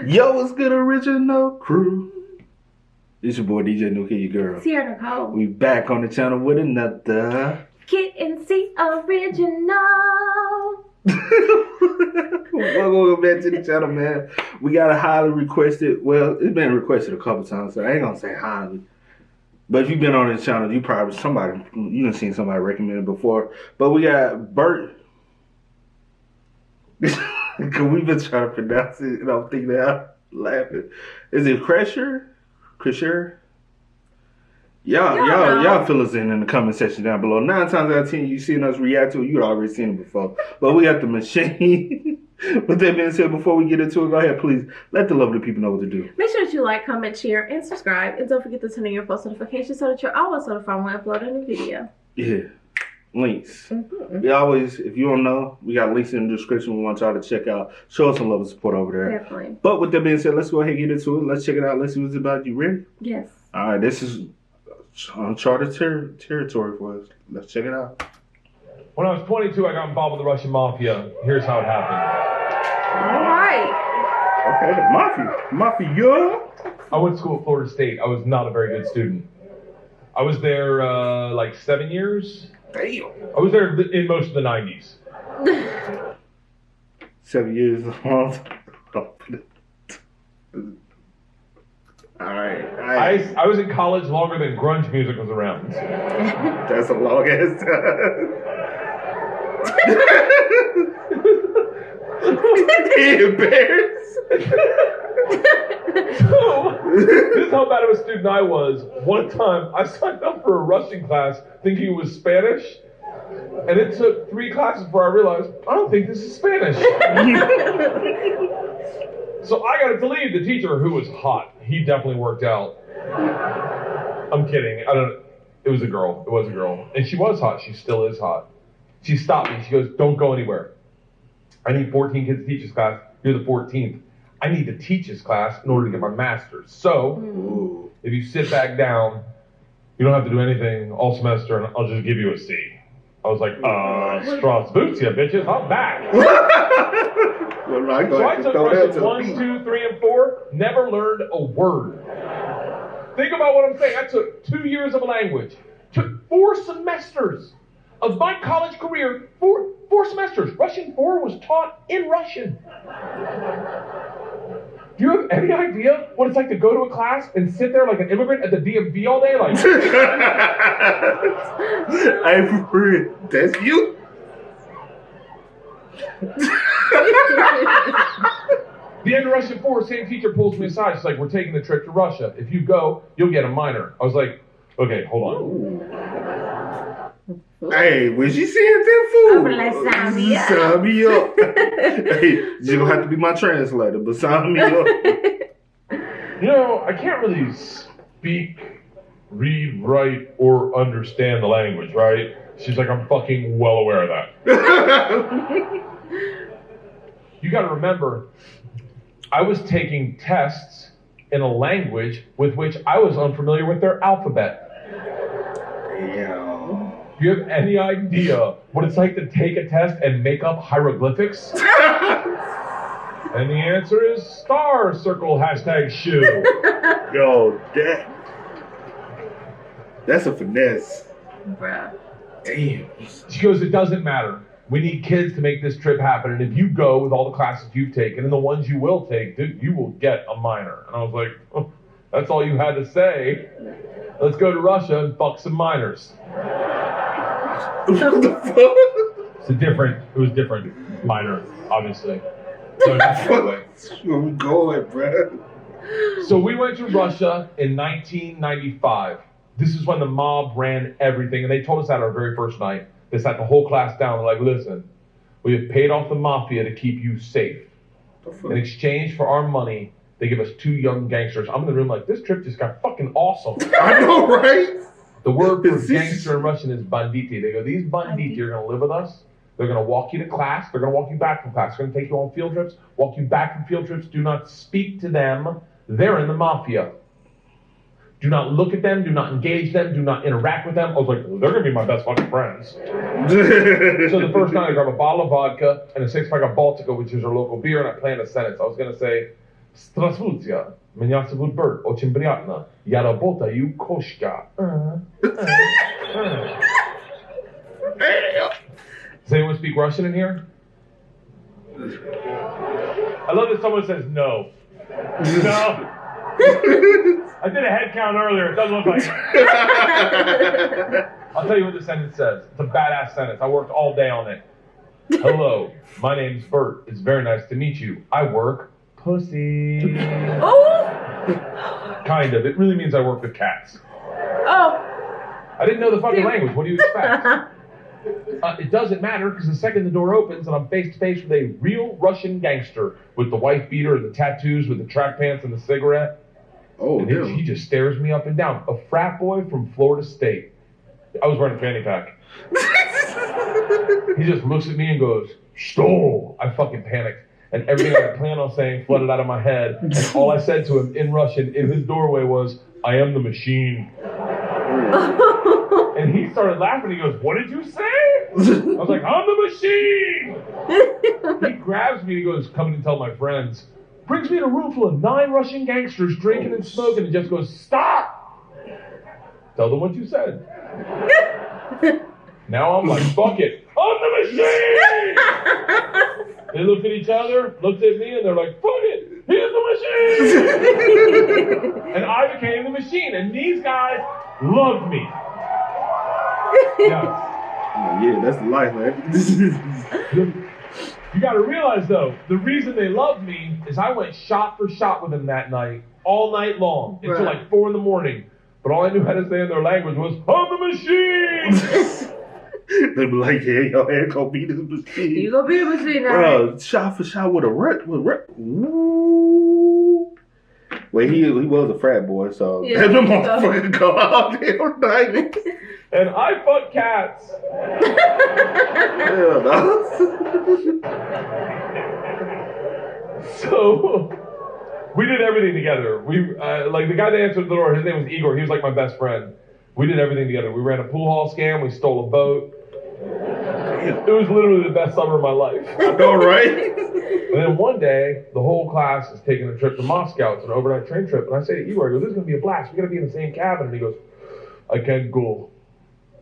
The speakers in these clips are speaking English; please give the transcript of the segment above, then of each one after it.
Yo, what's good, original crew? It's your boy DJ New Kid, your girl. Sierra Nicole. We back on the channel with another Kid and C original. Welcome back to the channel, man. We got a highly requested. Well, it's been requested a couple times, so I ain't gonna say highly. But if you've been on this channel, you done seen somebody recommend it before. But we got Bert. Cause we've been trying to pronounce it, and I'm thinking out laughing. Is it Kreischer? Kreischer? Y'all fill us in the comment section down below. 9 times out of 10, you seen us react to it. You'd already seen it before. But we got the machine. With that being said, before we get into it, go ahead, please let the lovely people know what to do. Make sure that you like, comment, share, and subscribe. And don't forget to turn on your post notifications so that you're always notified when I upload a new video. Yeah. Links. We always, if you don't know, we got links in the description. We want y'all to check out. Show us some love and support over there. Definitely. But with that being said, let's go ahead and get into it. Let's check it out. Let's see what it's about. You ready? Yes. All right. This is uncharted territory for us. Let's check it out. When I was 22, I got involved with the Russian mafia. Here's how it happened. All right. Okay, the mafia. I went to school at Florida State. I was not a very good student. I was there like 7 years. Damn. I was there in most of the 90s. 7 years. All right. I was in college longer than grunge music was around. That's a long ass time. Embarrassed. So, this is how bad of a student I was. One time, I signed up for a Russian class thinking it was Spanish, and it took 3 classes before I realized, I don't think this is Spanish. So I got to leave the teacher, who was hot. He definitely worked out. I'm kidding. It was a girl. It was a girl. And she was hot. She still is hot. She stopped me. She goes, don't go anywhere. I need 14 kids to teach this class. You're the 14th. I need to teach this class in order to get my master's. So, if you sit back down, you don't have to do anything all semester, and I'll just give you a C. I was like, straws boots, you bitches. I'm back. So I took Russian 1, 2, 3, and 4. Never learned a word. Think about what I'm saying. I took 2 years of a language. Took 4 semesters of my college career. 4 semesters. Russian 4 was taught in Russian. Do you have any idea what it's like to go to a class and sit there like an immigrant at the DMV all day? Like, I'm free. That's you? The end of Russian 4, same teacher pulls me aside. She's like, we're taking the trip to Russia. If you go, you'll get a minor. I was like, okay, hold on. Hey, when she said that fool, Sign me up. Sign me up. Hey, you're going to have to be my translator, but sign me up. You know, I can't really speak, read, write, or understand the language, right? She's like, I'm fucking well aware of that. You got to remember, I was taking tests in a language with which I was unfamiliar with their alphabet. Damn. Do you have any idea what it's like to take a test and make up hieroglyphics? And the answer is star, circle, hashtag shoe. Yo, that's a finesse. Bruh. Damn. She goes, it doesn't matter. We need kids to make this trip happen. And if you go with all the classes you've taken and the ones you will take, dude, you will get a minor. And I was like, oh, that's all you had to say. Let's go to Russia and fuck some minors. What the fuck? It was different minor, obviously. So, Where we going, bro? So we went to Russia in 1995. This is when the mob ran everything, and they told us that our very first night. They sat the whole class down. They're like, listen, we have paid off the mafia to keep you safe. In exchange for our money, they give us 2 young gangsters. I'm in the room like, this trip just got fucking awesome. I know, right? The word for gangster in Russian is banditi. They go, these banditi are going to live with us. They're going to walk you to class. They're going to walk you back from class. They're going to take you on field trips, walk you back from field trips. Do not speak to them. They're in the mafia. Do not look at them. Do not engage them. Do not interact with them. I was like, well, they're going to be my best fucking friends. So the first night I grabbed a bottle of vodka and a 6-pack of Baltica, which is our local beer, and I planned a sentence. I was going to say, Здравствуйте. Меня зовут Bert. Очень приятно. Я работаю кошка. Does anyone speak Russian in here? I love that someone says no. No. I did a head count earlier. It doesn't look like it. I'll tell you what the sentence says. It's a badass sentence. I worked all day on it. Hello, my name's Bert. It's very nice to meet you. I work pussy. Oh! Kind of. It really means I work with cats. Oh. I didn't know the fucking language. What do you expect? It doesn't matter because the second the door opens and I'm face to face with a real Russian gangster with the wife beater and the tattoos with the track pants and the cigarette. Oh, and damn. he just stares me up and down. A frat boy from Florida State. I was wearing a fanny pack. He just looks at me and goes, "Stole." I fucking panicked. And everything I had planned on saying flooded out of my head. And all I said to him in Russian in his doorway was, "I am the machine." And he started laughing. He goes, "What did you say?" I was like, "I'm the machine." He grabs me and he goes, "Come in and tell my friends." Brings me in a room full of 9 Russian gangsters drinking and smoking and just goes, "Stop! Tell them what you said." Now I'm like, "Fuck it. I'm the machine!" They looked at each other, looked at me, and they're like, "Fuck it. He's the machine!" And I became the machine. And these guys loved me. Yeah. Yeah, that's the life, man. You got to realize, though, the reason they loved me is I went shot for shot with them that night, all night long, until like 4 a.m. But all I knew how to say in their language was, "I'm the machine!" They be like, "Yeah, your head gonna be this machine." You gonna be a machine now. Bro, shot for shot with a rep. Woo. Well, he was a frat boy, so Yeah, that motherfucker go out there all night. And I fuck cats. Hell no. So we did everything together. We like the guy that answered the door. His name was Igor. He was like my best friend. We did everything together. We ran a pool hall scam. We stole a boat. It was literally the best summer of my life. I know, right? And then one day, the whole class is taking a trip to Moscow. It's an overnight train trip. And I say to Igor, I go, "This is going to be a blast. We got to be in the same cabin." And he goes, "I can't go."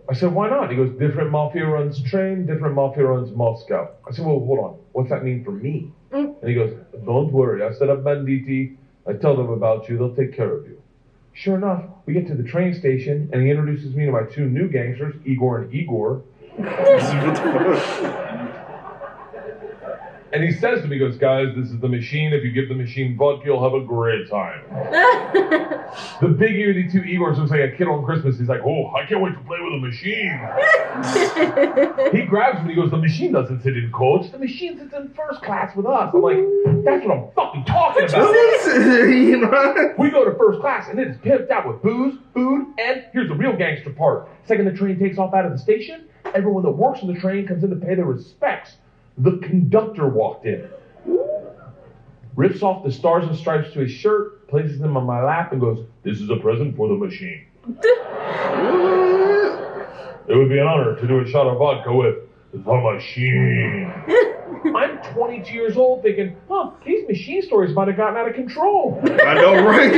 I said, "Why not?" He goes, "Different mafia runs train, different mafia runs Moscow." I said, "Well, hold on. What's that mean for me?" And he goes, "Don't worry. I set up banditi. I tell them about you. They'll take care of you." Sure enough, we get to the train station, and he introduces me to my 2 new gangsters, Igor and Igor. And he says to me, he goes, "Guys, this is the machine. If you give the machine vodka, you'll have a great time." The big eared 2 Igors looks like a kid on Christmas. He's like, "Oh, I can't wait to play with a machine." He grabs me and he goes, "The machine doesn't sit in coach. The machine sits in first class with us." I'm like, "That's what I'm fucking talking about." You know? We go to first class and it's pimped out with booze, food, and here's the real gangster part. Second the train takes off out of the station, everyone that works on the train comes in to pay their respects. The conductor walked in, rips off the stars and stripes to his shirt, places them on my lap, and goes, "This is a present for the machine. It would be an honor to do a shot of vodka with the machine." I'm 22 years old thinking, these machine stories might have gotten out of control. I know, right?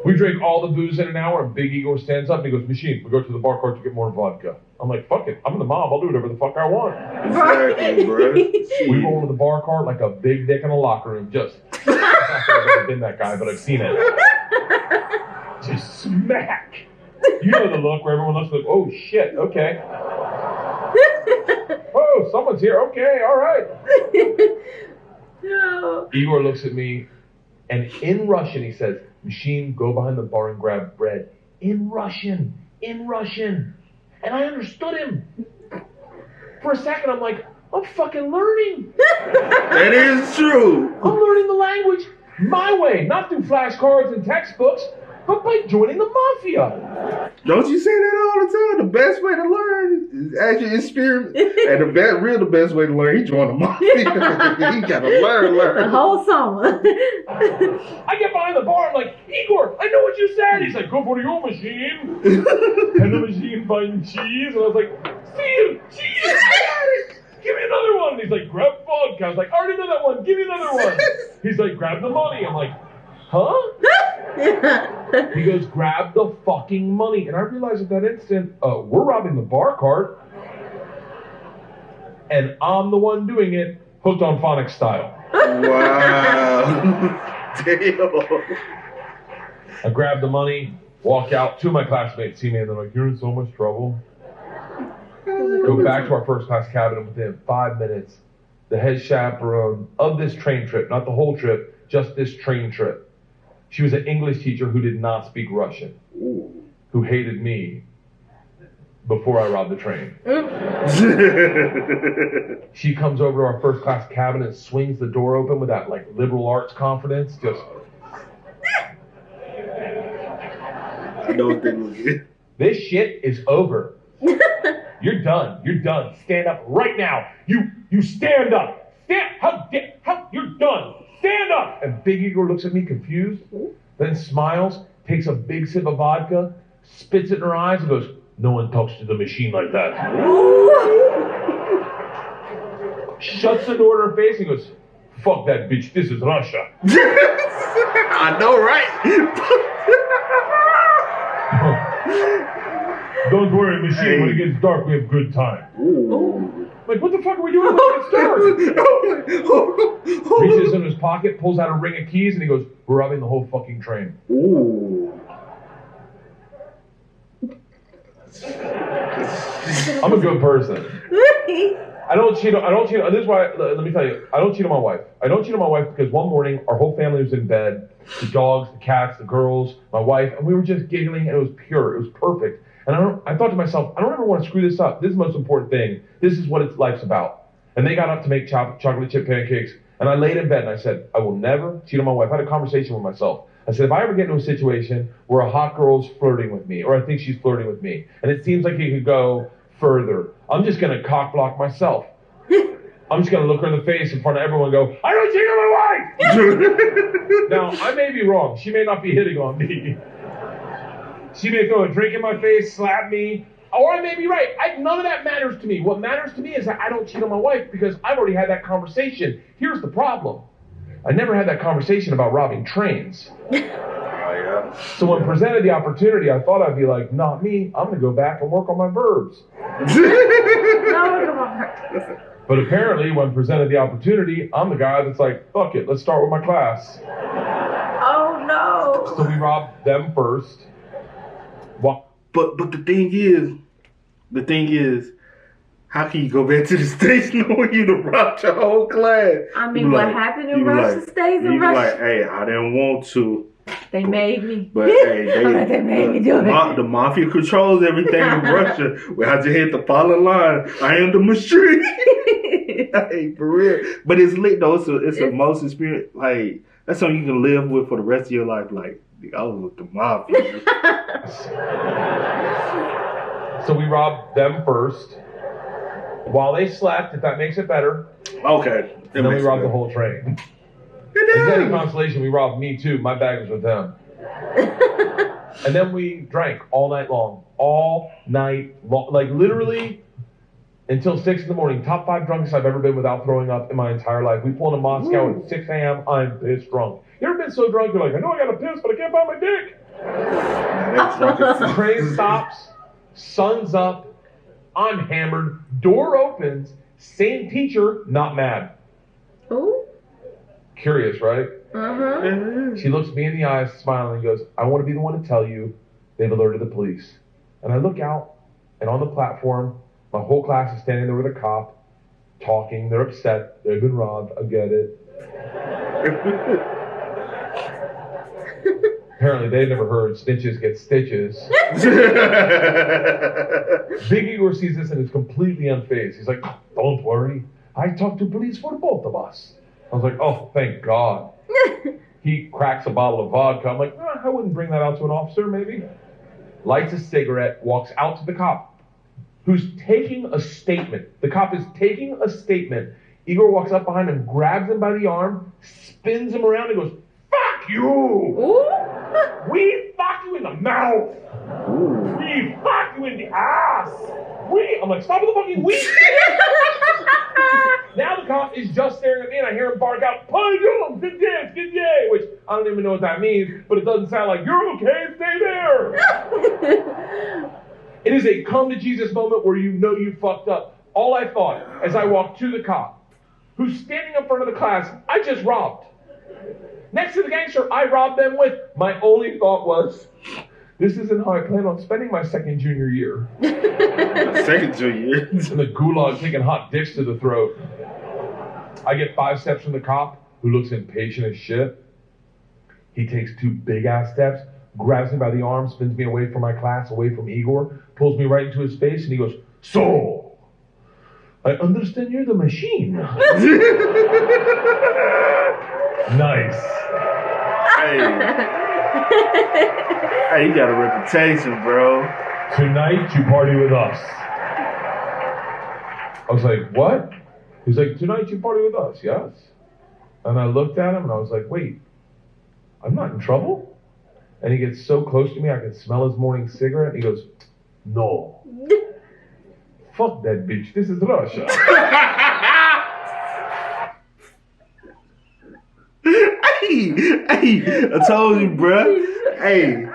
We drank all the booze in an hour, and Big Igor stands up and he goes, "Machine, we go to the bar cart to get more vodka." I'm like, "Fuck it, I'm the mob, I'll do whatever the fuck I want." Exactly, bro. We roll into the bar cart like a big dick in a locker room, just. I've never been that guy, but I've seen it. Just smack. You know the look where everyone looks like, "Oh shit, okay." "Oh, someone's here, okay, all right." No. Igor looks at me, and in Russian he says, "Machine, go behind the bar and grab bread." In Russian. And I understood him. For a second, I'm like, I'm fucking learning. That is true. I'm learning the language my way, not through flashcards and textbooks, but by joining the mafia. Don't you say that all the time? The best way to learn is actually experiment. And the best way to learn, he joined the mafia. He gotta learn. The whole summer. I get behind the bar, I'm like, "Igor, I know what you said." He's like, "Go for your machine." And the machine finds cheese, and I was like, "See, cheese, give me another one. And he's like, grab vodka. I was like, I already know that one. Give me another one. He's like, grab the money. I'm like, huh? He goes, grab the fucking money. And I realized at that instant, we're robbing the bar cart. And I'm the one doing it, hooked on phonics style. Wow. Damn. I grab the money, walk out. Two of my classmates see me and they're like, you're in so much trouble. Go back to our first class cabin, and within 5 minutes, the head chaperone of this train trip, not the whole trip, just this train trip. She was an English teacher who did not speak Russian, who hated me before I robbed the train. She comes over to our first class cabin and swings the door open with that like liberal arts confidence, just. I know what they will get. This shit is over. You're done. You're done. Stand up right now. You stand up. You're done. Stand up. And Big Igor looks at me confused, then smiles, takes a big sip of vodka, spits it in her eyes, and goes, no one talks to the machine like that. Shuts the door in her face and goes, fuck that bitch. This is Russia. I know, right? Don't worry, machine. When it gets dark, we have good time. Ooh. Like, what the fuck are we doing when it gets dark? Reaches in his pocket, pulls out a ring of keys, and he goes, we're robbing the whole fucking train. Ooh. I'm a good person. I don't cheat. This is why. Let me tell you. I don't cheat on my wife. I don't cheat on my wife because one morning our whole family was in bed. The dogs, the cats, the girls, my wife, and we were just giggling, and it was pure. It was perfect. And I thought to myself, I don't ever want to screw this up. This is the most important thing. This is what life's about. And they got up to make chocolate chip pancakes, and I laid in bed and I said, I will never cheat on my wife. I had a conversation with myself. I said, if I ever get into a situation where a hot girl's flirting with me, or I think she's flirting with me, and it seems like it could go further, I'm just going to cock block myself. I'm just going to look her in the face in front of everyone and go, I don't cheat on my wife! Now, I may be wrong. She may not be hitting on me. She may throw a drink in my face, slap me, or I may be right. None of that matters to me. What matters to me is that I don't cheat on my wife because I've already had that conversation. Here's the problem. I never had that conversation about robbing trains. So when presented the opportunity, I thought I'd be like, not me. I'm going to go back and work on my verbs. But apparently, when presented the opportunity, I'm the guy that's like, fuck it, let's start with my class. Oh, no. So we robbed them first. But the thing is, how can you go back to the States knowing you done robbed your whole class? I mean, what happened in Russia stays in Russia. Like, hey, I didn't want to. They made me. But hey, they made me do it. The mafia controls everything in Russia. Well, I just hit the following line. I am the machine. Hey, for real. But it's lit though. It's a most experience. Like, that's something you can live with for the rest of your life. Like, I was with the mafia. So we robbed them first. While they slept, if that makes it better. Okay. And then we robbed the whole train. If any consolation, we robbed me too. My bag was with them. And then we drank all night long. All night long. Like literally until 6 in the morning. Top 5 drunkest I've ever been without throwing up in my entire life. We pull into Moscow at 6 a.m. I'm pissed drunk. You ever been so drunk you're like, I know I got to piss, but I can't find my dick? Train stops. Sun's up. I'm hammered. Door opens. Same teacher, not mad. Ooh. Curious, right? Uh-huh. She looks me in the eyes, smiling, and goes, I want to be the one to tell you they've alerted the police. And I look out, and on the platform, my whole class is standing there with a cop, talking. They're upset. They've been robbed. I get it. Apparently, they've never heard snitches get stitches. Big Igor sees this and is completely unfazed. He's like, don't worry. I talked to police for both of us. I was like, oh, thank God. He cracks a bottle of vodka. I'm like, I wouldn't bring that out to an officer, maybe. Lights a cigarette, walks out to the cop, who's taking a statement. The cop is taking a statement. Igor walks up behind him, grabs him by the arm, spins him around, and goes, fuck you! Ooh. We fuck you in the mouth! Ooh. We fuck you in the ass! I'm like, stop with the fucking weed! Now the cop is just staring at me, and I hear him bark out, "Pardon, good day," which I don't even know what that means, but it doesn't sound like, "You're okay, stay there." It is a come to Jesus moment where you know you fucked up. All I thought as I walked to the cop, who's standing in front of the class I just robbed, next to the gangster I robbed them with, my only thought was, this isn't how I plan on spending my second junior year. Second junior year. In the gulag taking hot dicks to the throat. I get 5 steps from the cop, who looks impatient as shit. He takes 2 big ass steps, grabs me by the arm, spins me away from my class, away from Igor, pulls me right into his face, and he goes, "So, I understand you're the machine." Nice. Hey, you got a reputation, bro. "Tonight you party with us." I was like, "What?" He's like, "Tonight you party with us, yes?" And I looked at him and I was like, "Wait, I'm not in trouble?" And he gets so close to me I can smell his morning cigarette. And he goes, "No. Fuck that bitch. This is Russia." Hey, I told you, bruh. Hey,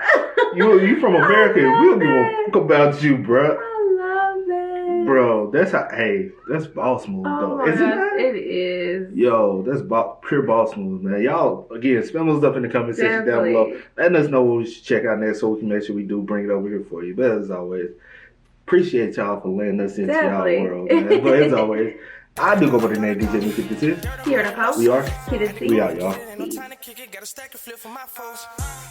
you from America. We don't give a fuck about you, bruh. I love that. Bro, that's boss move, Oh though. my Isn't gosh, it? it is. Yo, that's pure boss move, man. Y'all, again, spam those up in the comment section down below. Letting us know what we should check out next so we can make sure we do bring it over here for you. But as always, appreciate y'all for letting us into y'all world, man. But as always, I do go by the name DJ Nick. This is Here to post. We are. Kid and C. We out, y'all. Peace. Got a stack of flip for my folks.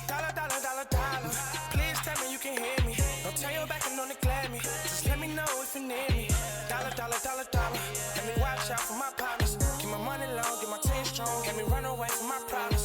Dollar, dollar, dollar, dollar. Please tell me you can hear me. Don't turn your back and don't neglect me. Just let me know if you need me. Dollar, dollar, dollar, dollar. Let me watch out for my partners. Keep my money long, get my team strong. Let me run away from my problems.